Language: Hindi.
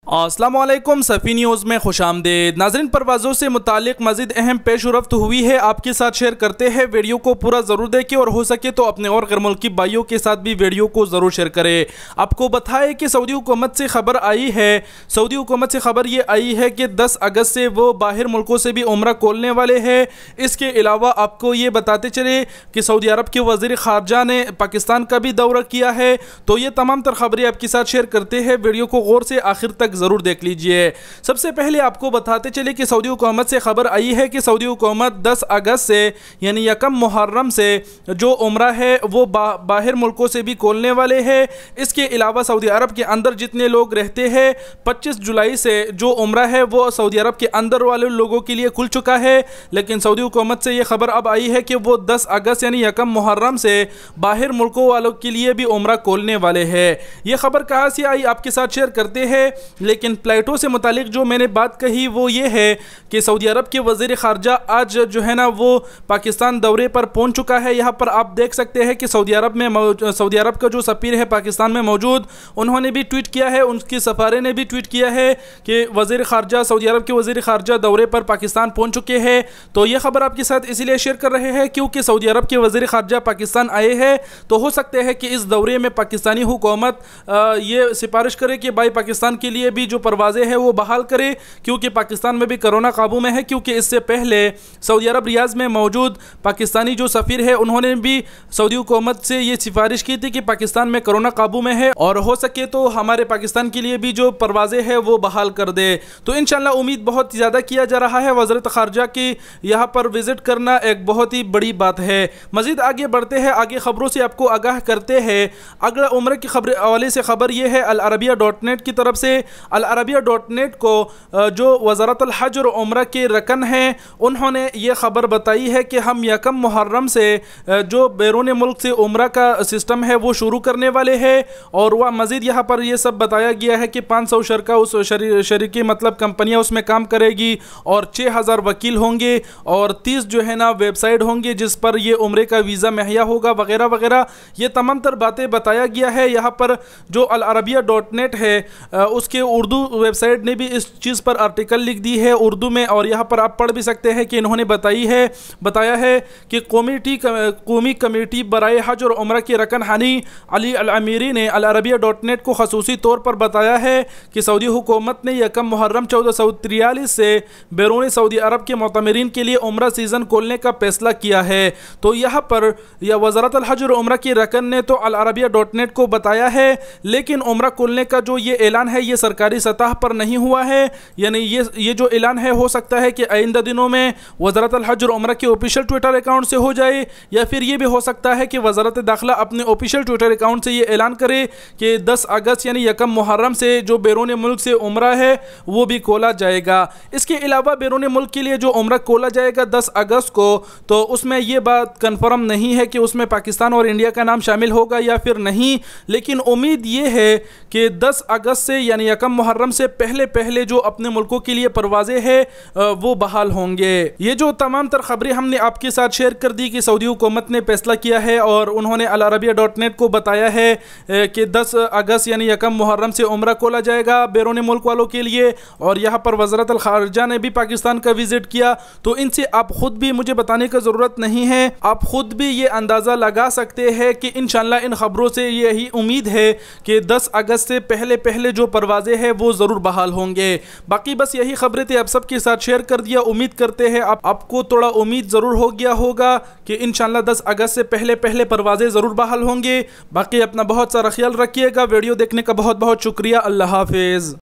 अस्सलामुअलैकुम सफ़ी न्यूज़ में खुशामदीद। नाज़रीन, परवाज़ों से मुतालिक मज़ीद अहम पेशरफ्त हुई है, आपके साथ शेयर करते हैं। वीडियो को पूरा ज़रूर देखें और हो सके तो अपने और गैर मुल्की भाइयों के साथ भी वीडियो को ज़रूर शेयर करें। आपको बताएं कि सऊदी हुकूमत से ख़बर आई है, सऊदी हुकूमत से ख़बर ये आई है कि 10 अगस्त से वो बाहर मुल्कों से भी उम्रा खोलने वाले हैं। इसके अलावा आपको ये बताते चले कि सऊदी अरब के वज़ीर ख़ारजा ने पाकिस्तान का भी दौरा किया है। तो ये तमाम तर ख़बरें आपके साथ शेयर करते हैं, वीडियो को गौर से आखिर तक ज़रूर देख लीजिए। सबसे पहले आपको बताते चले कि सऊदी हुकूमत से खबर आई है कि सऊदी हुकूमत 10 अगस्त से यानी यकम मुहर्रम से जो उम्रा है वो बाहर मुल्कों से भी खोलने वाले हैं। इसके अलावा सऊदी अरब के अंदर जितने लोग रहते हैं 25 जुलाई से जो उम्रा है वो सऊदी अरब के अंदर वाले लोगों के लिए खुल चुका है। लेकिन सऊदी हुकूमत से ये खबर अब आई है कि वो 10 अगस्त यानी यकम मुहर्रम से बाहर मुल्कों वालों के लिए भी उम्रा खोलने वाले हैं। ये खबर कहाँ से आई आपके साथ शेयर करते हैं। लेकिन फ्लाइटों से मुतालिक जो मैंने बात कही वो ये है कि सऊदी अरब के वज़ीर ख़ारजा आज जो है ना वो पाकिस्तान दौरे पर पहुंच चुका है। यहाँ पर आप देख सकते हैं कि सऊदी अरब का जो सफ़ीर है पाकिस्तान में मौजूद, उन्होंने भी ट्वीट किया है, उनकी सफ़ारे ने भी ट्वीट किया है कि वज़ीर ख़ारजा सऊदी अरब के वज़ीर ख़ारजा दौरे पर पाकिस्तान पहुँच चुके हैं। तो ये खबर आपके साथ इसीलिए शेयर कर रहे हैं क्योंकि सऊदी अरब के वज़ीर ख़ारजा पाकिस्तान आए हैं। तो हो सकते हैं कि इस दौरे में पाकिस्तानी हुकूमत ये सिफारिश करे कि भाई पाकिस्तान के लिए भी जो परवाज़ें हैं वो बहाल करे, क्योंकि पाकिस्तान में भी कोरोना काबू में है। क्योंकि इससे पहले सऊदी अरब रियाद में मौजूद पाकिस्तानी जो सफ़ीर है उन्होंने भी सऊदी हुकूमत से ये सिफारिश की थी कि पाकिस्तान में कोरोना काबू में है और हो सके तो हमारे पाकिस्तान के लिए भी जो परवाज़ें हैं वो बहाल कर दे। तो इंशाल्लाह उम्मीद बहुत ज़्यादा किया जा रहा है वज़ीरत ख़ारजा की यहाँ पर विज़िट करना एक बहुत ही बड़ी बात है। मज़ीद आगे बढ़ते हैं, आगे ख़बरों से आपको आगाह करते हैं। अगला उम्र की खबर हवाले से ख़बर यह है अल अरबिया.नेट की तरफ से। अल अरबिया.नेट को जो वज़ारतुल हज और उम्रा के रकन हैं उन्होंने ये ख़बर बताई है कि हम यकम मुहर्रम से जो बैरून मुल्क से उम्रा का सिस्टम है वो शुरू करने वाले हैं। और वह मज़ीद यहाँ पर ये सब बताया गया है कि 500 शरका उस शरीकी मतलब कंपनियाँ उसमें काम करेगी और 6000 वकील होंगे और 30 जो है ना वेबसाइट होंगे जिस पर ये उम्रे का वीज़ा मुहैया होगा वगैरह वगैरह। ये तमाम तर बातें बताया गया है। यहाँ पर जो अल अरबिया.नेट है उसके उर्दू वेबसाइट ने भी इस चीज़ पर आर्टिकल लिख दी है उर्दू में और यहाँ पर आप पढ़ भी सकते हैं कि इन्होंने बताया है कि कौमी कमेटी बराए हज और उम्रा के रकन हानी अली अल अमीरी ने अल अरबिया.नेट को खसूसी तौर पर बताया है कि सऊदी हुकूमत ने यकम मुहर्रम 1443 से बैरून सऊदी अरब के मुतमरीन के लिए उम्रा सीज़न खोलने का फैसला किया है। तो यहाँ पर यह वज़ारतुल हज और उम्रा के रकन ने तो अल अरबिया.नेट को बताया है, लेकिन उम्रा खोलने का जो ये ऐलान है ये सरकारी सतह पर नहीं हुआ है। यानी ये जो ऐलान है हो सकता है कि आइंदा दिनों में वज़ारतुल हज और उम्रा के ऑफिशियल ट्विटर अकाउंट से हो जाए, या फिर ये भी हो सकता है कि वज़ारत दाखिला अपने ऑफिशियल ट्विटर अकाउंट से ये ऐलान करे कि 10 अगस्त यानी यकम मुहर्रम से जो बैरून मुल्क से उम्रा है वो भी खोला जाएगा। इसके अलावा बैरून मुल्क के लिए जो उम्रा खोला जाएगा 10 अगस्त को, तो उसमें ये बात कन्फर्म नहीं है कि उसमें पाकिस्तान और इंडिया का नाम शामिल होगा या फिर नहीं। लेकिन उम्मीद ये है कि 10 अगस्त से यानी यकम मुहर्रम से पहले जो अपने मुल्कों के लिए परवाज़ें हैं वो बहाल होंगे। ये जो तमाम तर खबरें हमने आपके साथ शेयर कर दी कि सऊदी हुकूमत ने फैसला किया है और उन्होंने अल अरबिया.नेट को बताया है कि 10 अगस्त यानी यकम मुहर्रम से उम्रा खोला जाएगा बैरून मुल्क वालों के लिए। और यहाँ पर वज़ारतुल ख़ारजा ने भी पाकिस्तान का विज़िट किया। तो इनसे आप ख़ुद भी मुझे बताने की ज़रूरत नहीं है, आप ख़ुद भी ये अंदाज़ा लगा सकते हैं कि इंशाल्लाह इन खबरों से यही उम्मीद है कि 10 अगस्त से पहले जो परवाज़ें हैं वो ज़रूर बहाल होंगे। बाकी बस यही खबरें थी, आप सबके साथ शेयर कर दिया। उम्मीद करते हैं आपको थोड़ा उम्मीद ज़रूर हो गया होगा कि इंशाल्लाह 10 अगस्त से पहले परवाज़ें ज़रूर बहाल होंगे। बाकी अपना बहुत सारा ख्याल रखिएगा। वीडियो देखने का बहुत बहुत शुक्रिया। अल्लाह हाफिज़।